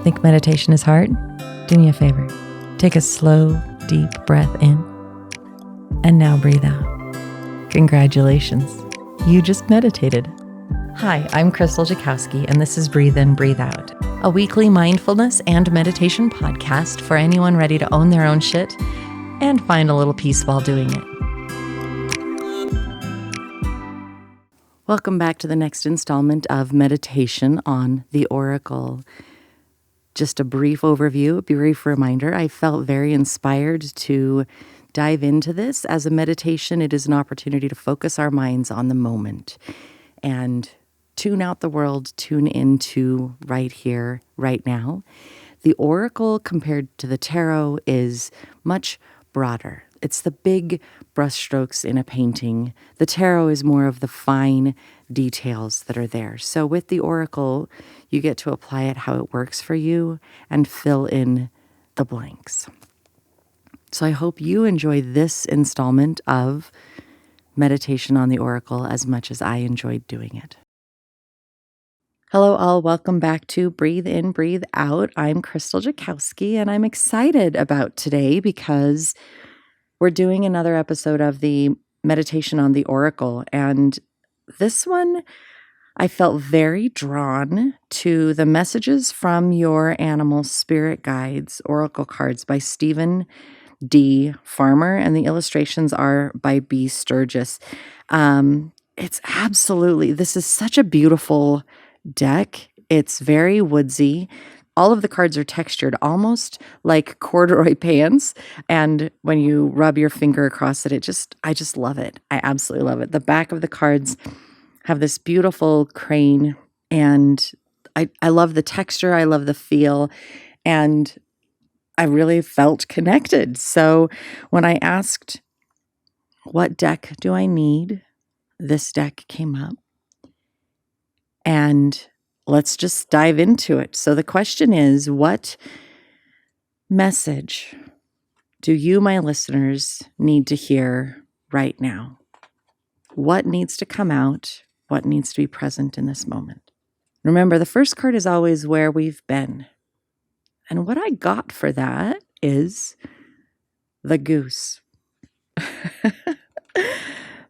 Think meditation is hard? Do me a favor. Take a slow, deep breath in, and now breathe out. Congratulations. You just meditated. Hi, I'm Krystal and this is Breathe In, Breathe Out, a weekly mindfulness and meditation podcast for anyone ready to own their own shit and find a little peace while doing it. Welcome back to the next installment of Meditation on the Oracle. Just a brief overview, a brief reminder. I felt very inspired to dive into this. As a meditation, it is an opportunity to focus our minds on the moment and tune out the world, tune into right here, right now. The Oracle, compared to the Tarot, is much broader. It's the big brushstrokes in a painting. The Tarot is more of the fine details that are there. So with the Oracle, you get to apply it how it works for you and fill in the blanks. So I hope you enjoy this installment of Meditation on the Oracle as much as I enjoyed doing it. Hello all, welcome back to Breathe In, Breathe Out. I'm Krystal and I'm excited about today because we're doing another episode of the Meditation on the Oracle, and this one I felt very drawn to the messages from your animal spirit guides, oracle cards by Stephen D. Farmer, and the illustrations are by B. Sturgis. This is such a beautiful deck. It's very woodsy. All of the cards are textured almost like corduroy pants. And when you rub your finger across it, I just love it. I absolutely love it. The back of the cards have this beautiful crane, and I love the texture. I love the feel. And I really felt connected. So when I asked, what deck do I need? This deck came up. And let's just dive into it. So the question is, what message do you, my listeners, need to hear right now? What needs to come out? What needs to be present in this moment? Remember, the first card is always where we've been. And what I got for that is the goose.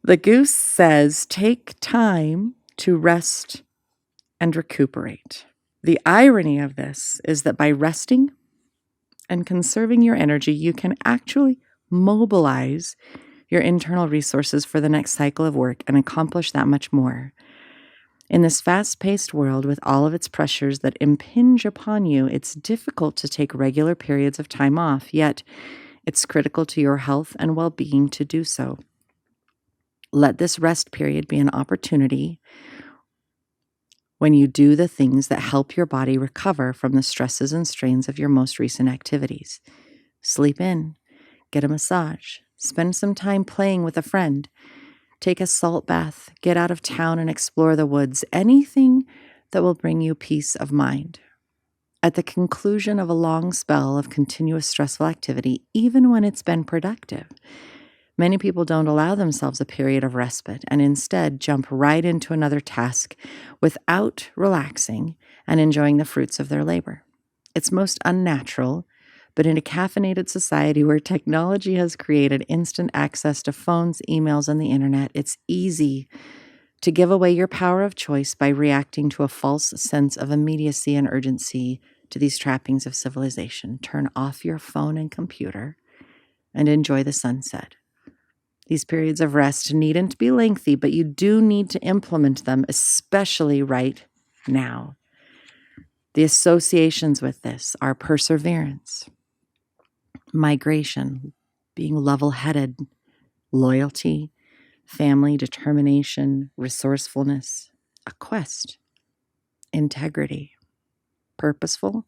The goose says, take time to rest and recuperate. The irony of this is that by resting and conserving your energy, you can actually mobilize your internal resources for the next cycle of work and accomplish that much more. In this fast-paced world with all of its pressures that impinge upon you, it's difficult to take regular periods of time off, yet it's critical to your health and well-being to do so. Let this rest period be an opportunity when you do the things that help your body recover from the stresses and strains of your most recent activities. Sleep in, get a massage, spend some time playing with a friend, take a salt bath, get out of town and explore the woods, anything that will bring you peace of mind. At the conclusion of a long spell of continuous stressful activity, even when it's been productive, many people don't allow themselves a period of respite and instead jump right into another task without relaxing and enjoying the fruits of their labor. It's most unnatural, but in a caffeinated society where technology has created instant access to phones, emails, and the internet, it's easy to give away your power of choice by reacting to a false sense of immediacy and urgency to these trappings of civilization. Turn off your phone and computer and enjoy the sunset. These periods of rest needn't be lengthy, but you do need to implement them, especially right now. The associations with this are perseverance, migration, being level-headed, loyalty, family, determination, resourcefulness, a quest, integrity, purposeful,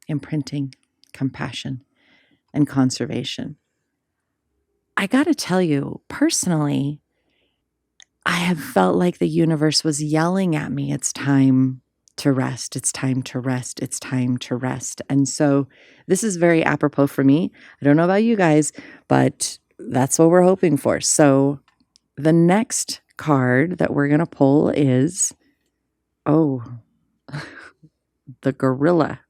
imprinting, compassion, and conservation. I got to tell you, personally, I have felt like the universe was yelling at me, it's time to rest, it's time to rest, it's time to rest. And so this is very apropos for me. I don't know about you guys, but that's what we're hoping for. So the next card that we're going to pull is, the gorilla.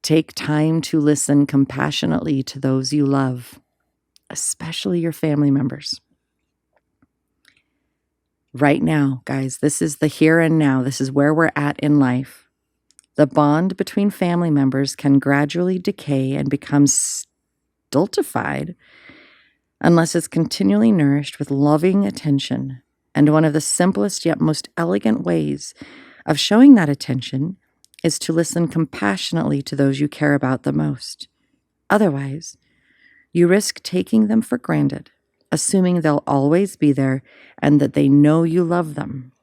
Take time to listen compassionately to those you love, especially your family members. Right now, guys, this is the here and now. This is where we're at in life. The bond between family members can gradually decay and become stultified unless it's continually nourished with loving attention. And one of the simplest yet most elegant ways of showing that attention is to listen compassionately to those you care about the most. Otherwise, you risk taking them for granted, assuming they'll always be there and that they know you love them.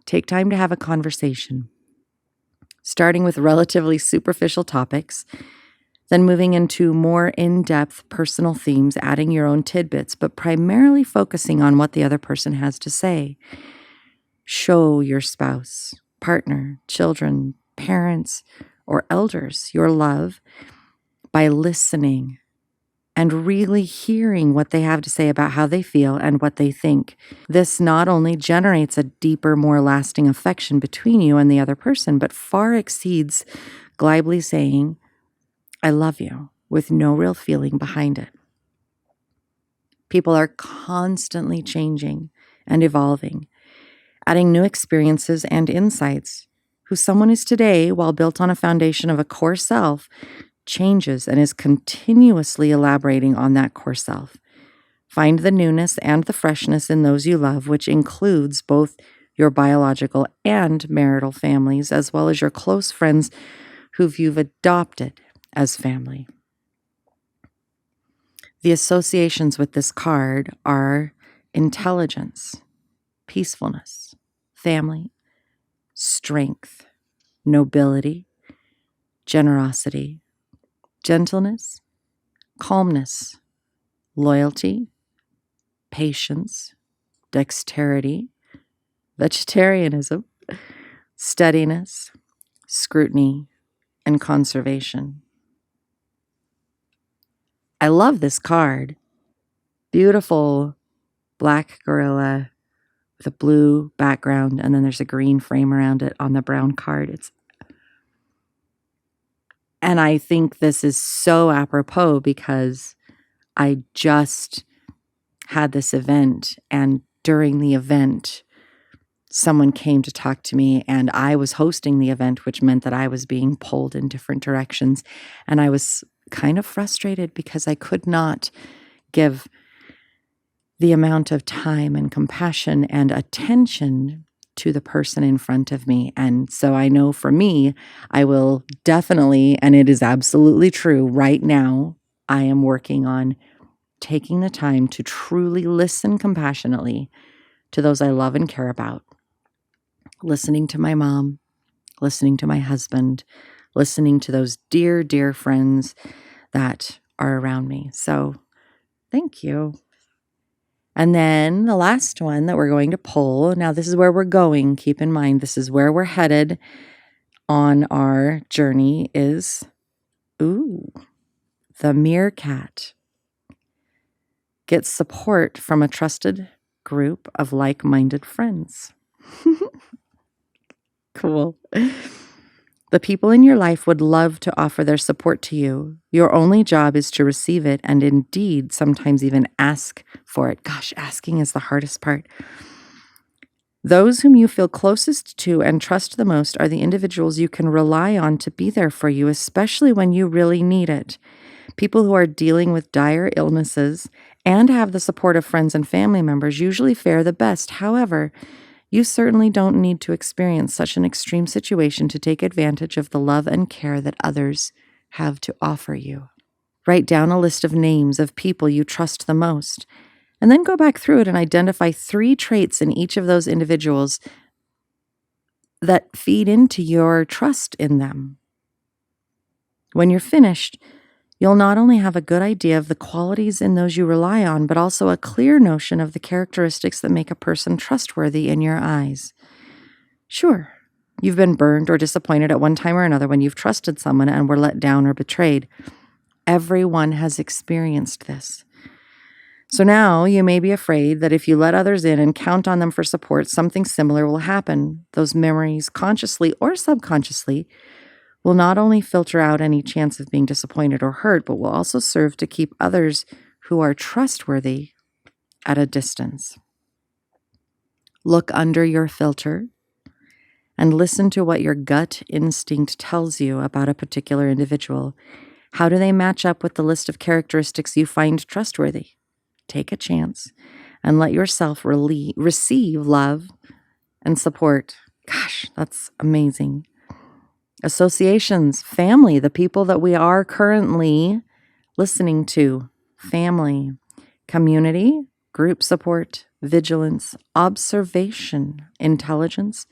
Take time to have a conversation, starting with relatively superficial topics, then moving into more in-depth personal themes, adding your own tidbits, but primarily focusing on what the other person has to say. Show your spouse, partner, children, parents, or elders your love by listening and really hearing what they have to say about how they feel and what they think. This not only generates a deeper, more lasting affection between you and the other person, but far exceeds glibly saying, "I love you," with no real feeling behind it. People are constantly changing and evolving, adding new experiences and insights. Who someone is today, while built on a foundation of a core self, changes and is continuously elaborating on that core self. Find the newness and the freshness in those you love, which includes both your biological and marital families, as well as your close friends who you've adopted as family. The associations with this card are intelligence, peacefulness, family, strength, nobility, generosity, gentleness, calmness, loyalty, patience, dexterity, vegetarianism, steadiness, scrutiny, and conservation. I love this card. Beautiful black gorilla with a blue background, and then there's a green frame around it on the brown card. And I think this is so apropos because I just had this event, and during the event, someone came to talk to me, and I was hosting the event, which meant that I was being pulled in different directions. And I was kind of frustrated because I could not give the amount of time and compassion and attention to the person in front of me. And so I know for me, I will definitely, and it is absolutely true, right now, I am working on taking the time to truly listen compassionately to those I love and care about. Listening to my mom, listening to my husband, listening to those dear, dear friends that are around me. So thank you. And then the last one that we're going to pull, now this is where we're going, keep in mind, this is where we're headed on our journey, is, the meerkat. Get support from a trusted group of like-minded friends. Cool. The people in your life would love to offer their support to you. Your only job is to receive it and indeed sometimes even ask for it. Gosh, asking is the hardest part. Those whom you feel closest to and trust the most are the individuals you can rely on to be there for you, especially when you really need it. People who are dealing with dire illnesses and have the support of friends and family members usually fare the best. However, you certainly don't need to experience such an extreme situation to take advantage of the love and care that others have to offer you. Write down a list of names of people you trust the most, and then go back through it and identify 3 traits in each of those individuals that feed into your trust in them. When you're finished, you'll not only have a good idea of the qualities in those you rely on, but also a clear notion of the characteristics that make a person trustworthy in your eyes. Sure, you've been burned or disappointed at one time or another when you've trusted someone and were let down or betrayed. Everyone has experienced this. So now you may be afraid that if you let others in and count on them for support, something similar will happen. Those memories, consciously or subconsciously, will not only filter out any chance of being disappointed or hurt, but will also serve to keep others who are trustworthy at a distance. Look under your filter and listen to what your gut instinct tells you about a particular individual. How do they match up with the list of characteristics you find trustworthy? Take a chance and let yourself receive love and support. Gosh, that's amazing. Associations, family, the people that we are currently listening to, family, community, group support, vigilance, observation, intelligence,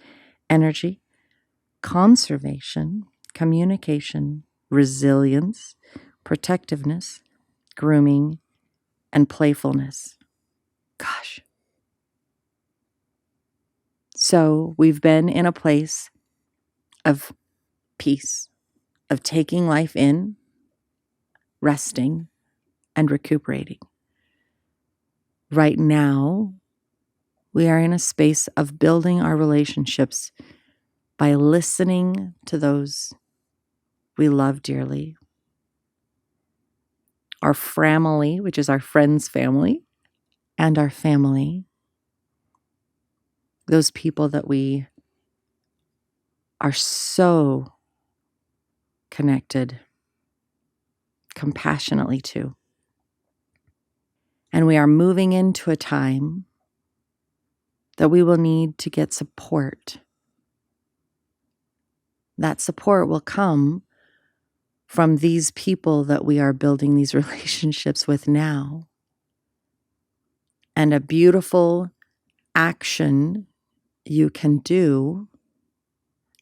energy, conservation, communication, resilience, protectiveness, grooming, and playfulness. Gosh. So we've been in a place of peace, of taking life in, resting, and recuperating. Right now, we are in a space of building our relationships by listening to those we love dearly. Our family, which is our friends' family, and our family. Those people that we are so connected compassionately to. And we are moving into a time that we will need to get support. That support will come from these people that we are building these relationships with now. And a beautiful action you can do,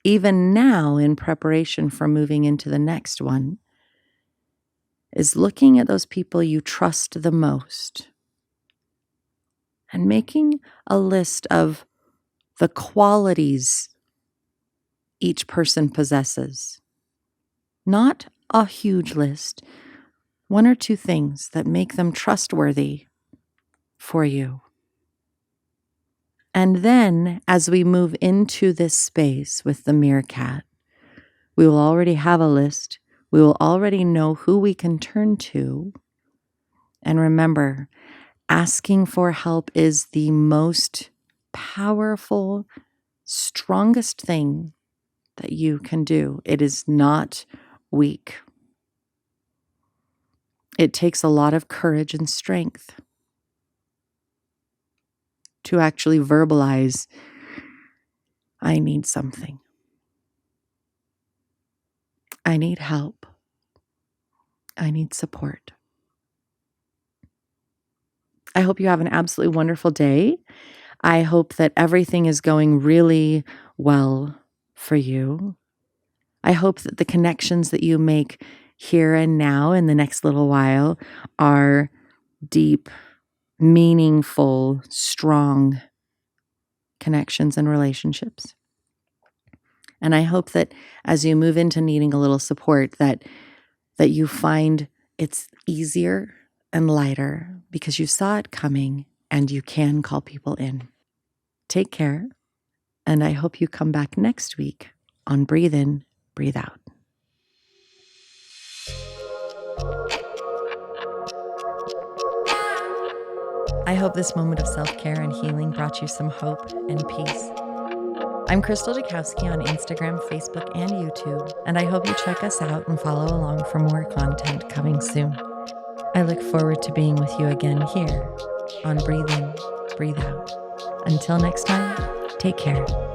even now in preparation for moving into the next one, is looking at those people you trust the most and making a list of the qualities each person possesses. Not a huge list, one or two things that make them trustworthy for you. And then, as we move into this space with the meerkat, we will already have a list. We will already know who we can turn to. And remember, asking for help is the most powerful, strongest thing that you can do. It is not weak. It takes a lot of courage and strength to actually verbalize, I need something. I need help. I need support. I hope you have an absolutely wonderful day. I hope that everything is going really well for you. I hope that the connections that you make here and now in the next little while are deep, meaningful, strong connections and relationships. And I hope that as you move into needing a little support, that you find it's easier and lighter because you saw it coming and you can call people in. Take care, and I hope you come back next week on Breathe In, Breathe Out. I hope this moment of self-care and healing brought you some hope and peace. I'm Krystal on Instagram, Facebook, and YouTube, and I hope you check us out and follow along for more content coming soon. I look forward to being with you again here on Breathe In, Breathe Out. Until next time, take care.